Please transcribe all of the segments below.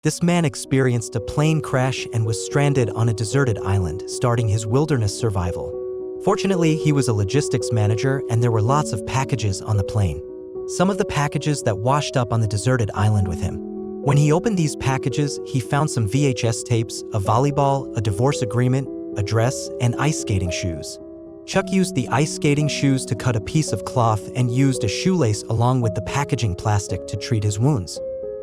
This man experienced a plane crash and was stranded on a deserted island, starting his wilderness survival. Fortunately, he was a logistics manager and there were lots of packages on the plane. Some of the packages that washed up on the deserted island with him. When he opened these packages, he found some VHS tapes, a volleyball, a divorce agreement, a dress, and ice skating shoes. Chuck used the ice skating shoes to cut a piece of cloth and used a shoelace along with the packaging plastic to treat his wounds.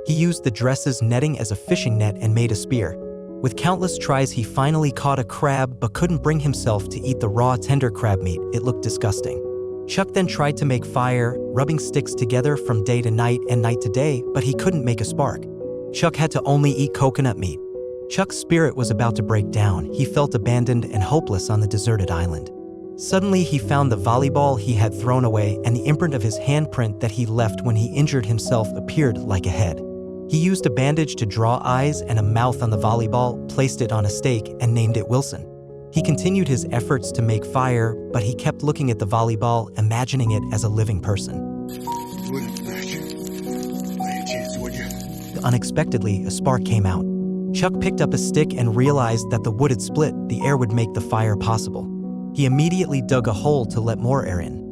He used the dress's netting as a fishing net and made a spear. With countless tries, he finally caught a crab but couldn't bring himself to eat the raw, tender crab meat. It looked disgusting. Chuck then tried to make fire, rubbing sticks together from day to night and night to day, but he couldn't make a spark. Chuck had to only eat coconut meat. Chuck's spirit was about to break down. He felt abandoned and hopeless on the deserted island. Suddenly, he found the volleyball he had thrown away, and the imprint of his handprint that he left when he injured himself appeared like a head. He used a bandage to draw eyes and a mouth on the volleyball, placed it on a stake, and named it Wilson. He continued his efforts to make fire, but he kept looking at the volleyball, imagining it as a living person. Unexpectedly, a spark came out. Chuck picked up a stick and realized that the wood had split. The air would make the fire possible. He immediately dug a hole to let more air in.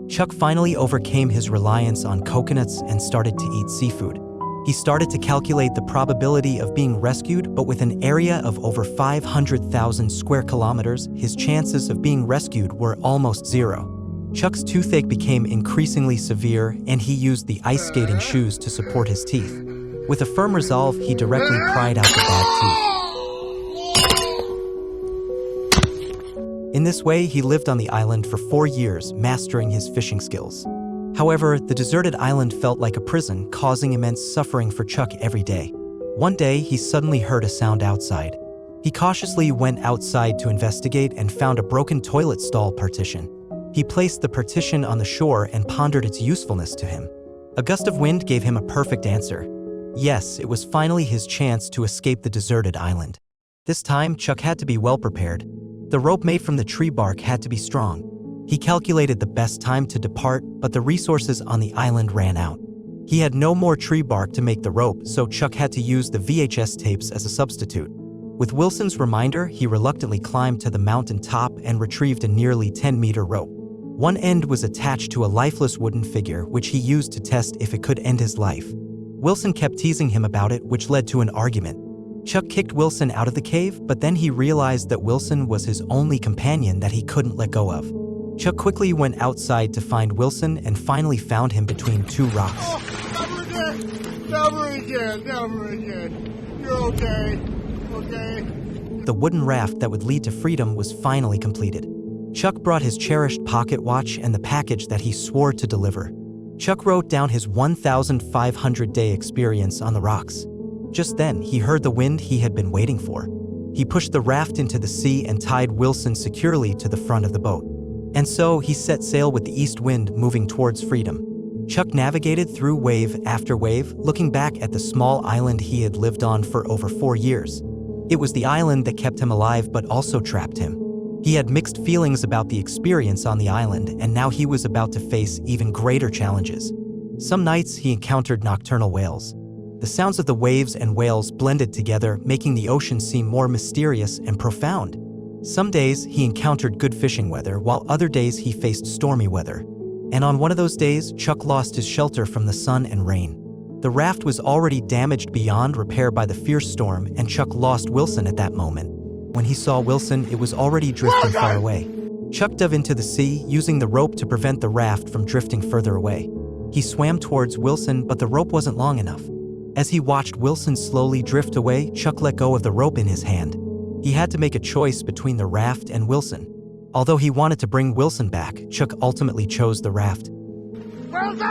Chuck finally overcame his reliance on coconuts and started to eat seafood. He started to calculate the probability of being rescued, but with an area of over 500,000 square kilometers, his chances of being rescued were almost zero. Chuck's toothache became increasingly severe, and he used the ice skating shoes to support his teeth. With a firm resolve, he directly pried out the bad teeth. In this way, he lived on the island for 4 years, mastering his fishing skills. However, the deserted island felt like a prison, causing immense suffering for Chuck every day. One day, he suddenly heard a sound outside. He cautiously went outside to investigate and found a broken toilet stall partition. He placed the partition on the shore and pondered its usefulness to him. A gust of wind gave him a perfect answer. Yes, it was finally his chance to escape the deserted island. This time, Chuck had to be well prepared. The rope made from the tree bark had to be strong. He calculated the best time to depart, but the resources on the island ran out. He had no more tree bark to make the rope, so Chuck had to use the VHS tapes as a substitute. With Wilson's reminder, he reluctantly climbed to the mountain top and retrieved a nearly 10-meter rope. One end was attached to a lifeless wooden figure, which he used to test if it could end his life. Wilson kept teasing him about it, which led to an argument. Chuck kicked Wilson out of the cave, but then he realized that Wilson was his only companion that he couldn't let go of. Chuck quickly went outside to find Wilson and finally found him between two rocks. Oh, never again! Never again! Never again! You're okay? Okay? The wooden raft that would lead to freedom was finally completed. Chuck brought his cherished pocket watch and the package that he swore to deliver. Chuck wrote down his 1,500-day experience on the rocks. Just then, he heard the wind he had been waiting for. He pushed the raft into the sea and tied Wilson securely to the front of the boat. And so, he set sail with the east wind moving towards freedom. Chuck navigated through wave after wave, looking back at the small island he had lived on for over 4 years. It was the island that kept him alive but also trapped him. He had mixed feelings about the experience on the island, and now he was about to face even greater challenges. Some nights, he encountered nocturnal whales. The sounds of the waves and whales blended together, making the ocean seem more mysterious and profound. Some days, he encountered good fishing weather, while other days he faced stormy weather. And on one of those days, Chuck lost his shelter from the sun and rain. The raft was already damaged beyond repair by the fierce storm, and Chuck lost Wilson at that moment. When he saw Wilson, it was already drifting far away. Chuck dove into the sea, using the rope to prevent the raft from drifting further away. He swam towards Wilson, but the rope wasn't long enough. As he watched Wilson slowly drift away, Chuck let go of the rope in his hand. He had to make a choice between the raft and Wilson. Although he wanted to bring Wilson back, Chuck ultimately chose the raft. Wilson!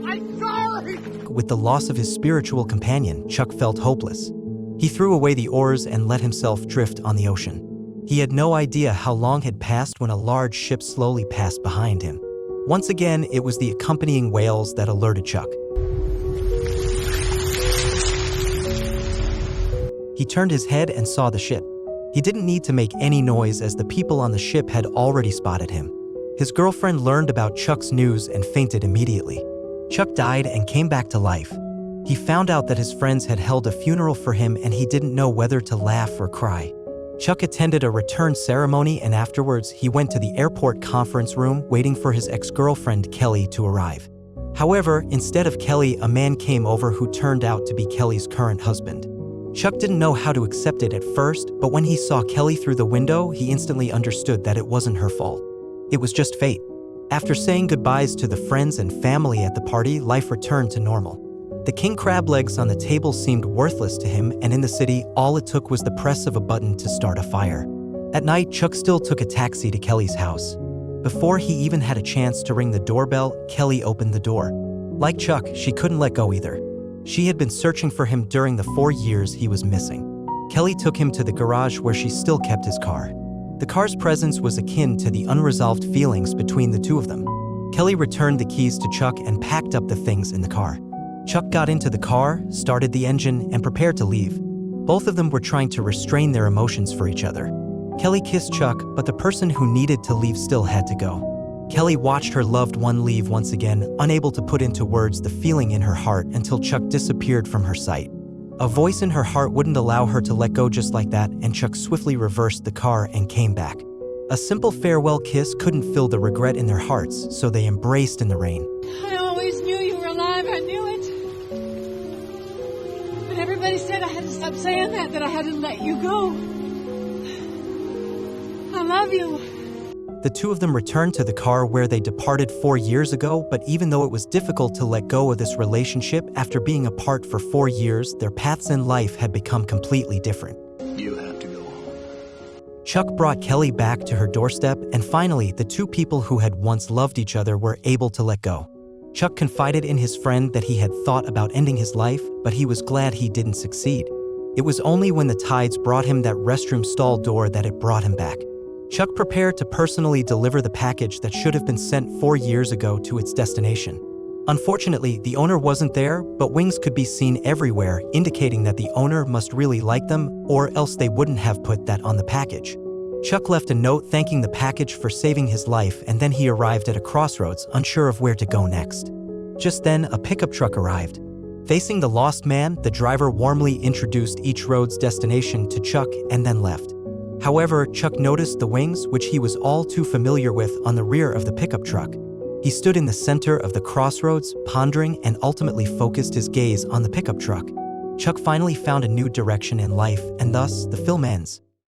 I'm sorry! With the loss of his spiritual companion, Chuck felt hopeless. He threw away the oars and let himself drift on the ocean. He had no idea how long had passed when a large ship slowly passed behind him. Once again, it was the accompanying whales that alerted Chuck. He turned his head and saw the ship. He didn't need to make any noise as the people on the ship had already spotted him. His girlfriend learned about Chuck's news and fainted immediately. Chuck died and came back to life. He found out that his friends had held a funeral for him and he didn't know whether to laugh or cry. Chuck attended a return ceremony and afterwards he went to the airport conference room waiting for his ex-girlfriend Kelly to arrive. However, instead of Kelly, a man came over who turned out to be Kelly's current husband. Chuck didn't know how to accept it at first, but when he saw Kelly through the window, he instantly understood that it wasn't her fault. It was just fate. After saying goodbyes to the friends and family at the party, life returned to normal. The king crab legs on the table seemed worthless to him, and in the city, all it took was the press of a button to start a fire. At night, Chuck still took a taxi to Kelly's house. Before he even had a chance to ring the doorbell, Kelly opened the door. Like Chuck, she couldn't let go either. She had been searching for him during the 4 years he was missing. Kelly took him to the garage where she still kept his car. The car's presence was akin to the unresolved feelings between the two of them. Kelly returned the keys to Chuck and packed up the things in the car. Chuck got into the car, started the engine, and prepared to leave. Both of them were trying to restrain their emotions for each other. Kelly kissed Chuck, but the person who needed to leave still had to go. Kelly watched her loved one leave once again, unable to put into words the feeling in her heart until Chuck disappeared from her sight. A voice in her heart wouldn't allow her to let go just like that, and Chuck swiftly reversed the car and came back. A simple farewell kiss couldn't fill the regret in their hearts, so they embraced in the rain. I always knew you were alive, I knew it. But everybody said I had to stop saying that I had to let you go. I love you. The two of them returned to the car where they departed 4 years ago, but even though it was difficult to let go of this relationship after being apart for 4 years, their paths in life had become completely different. You have to go home. Chuck brought Kelly back to her doorstep, and finally, the two people who had once loved each other were able to let go. Chuck confided in his friend that he had thought about ending his life, but he was glad he didn't succeed. It was only when the tides brought him that restroom stall door that it brought him back. Chuck prepared to personally deliver the package that should have been sent 4 years ago to its destination. Unfortunately, the owner wasn't there, but wings could be seen everywhere, indicating that the owner must really like them, or else they wouldn't have put that on the package. Chuck left a note thanking the package for saving his life, and then he arrived at a crossroads, unsure of where to go next. Just then, a pickup truck arrived. Facing the lost man, the driver warmly introduced each road's destination to Chuck and then left. However, Chuck noticed the wings, which he was all too familiar with, on the rear of the pickup truck. He stood in the center of the crossroads, pondering, and ultimately focused his gaze on the pickup truck. Chuck finally found a new direction in life, and thus, the film ends.